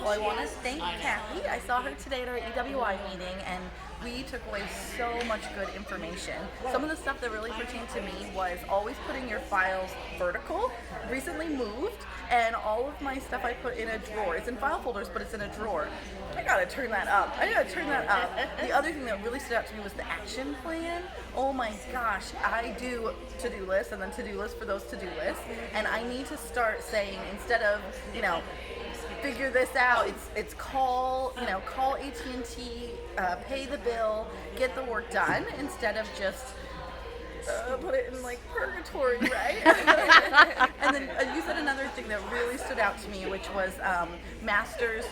Well, I want to thank Kathi. I saw her today at our EWI meeting, and we took away so much good information. Some of the stuff that really pertained to me was always putting your files vertical. Recently moved, and all of my stuff I put in a drawer. It's in file folders, but it's in a drawer. I gotta turn that up. The other thing that really stood out to me was the action plan. Oh my gosh, I do to-do lists and then to-do lists for those to-do lists, and I need to start saying, instead of, figure this out, it's call AT&T, pay the bill, get the work done, instead of just put it in like purgatory, right? And then you said another thing that really stood out to me, which was masters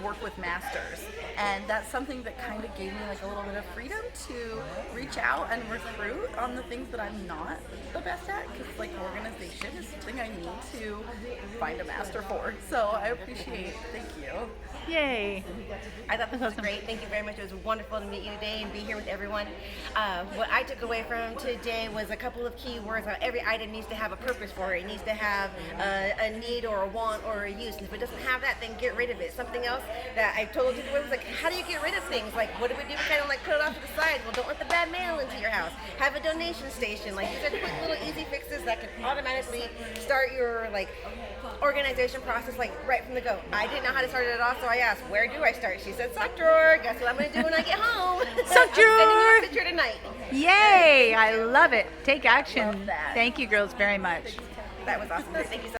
work with masters, and that's something that kind of gave me like a little bit of freedom to reach out and recruit on the things that I'm not the best at, because like organization is something I need to find a master for. So I appreciate it. Thank you. Yay. I thought this was great. Thank you very much. It was wonderful to meet you today and be here with everyone. What I took away from today was a couple of key words. Every item needs to have a purpose for it. It needs to have a need or a want or a use. And if it doesn't have that, then get rid of it. Something else that I told you was like, how do you get rid of things? Like, what do we do? We kind of like put it off to the side. Well, don't let the bad mail into your house. Have a donation station. Like, these are quick little easy fixes that can automatically start your like organization process like right from the go. I didn't know how to start it off, so I asked, where do I start? She said, sock drawer. Guess what I'm going to do when I get home? Sock drawer. I'm sending you a picture tonight. Yay! I love it. Take action. Love that. Thank you, girls, very much. That was awesome. Thank you so much.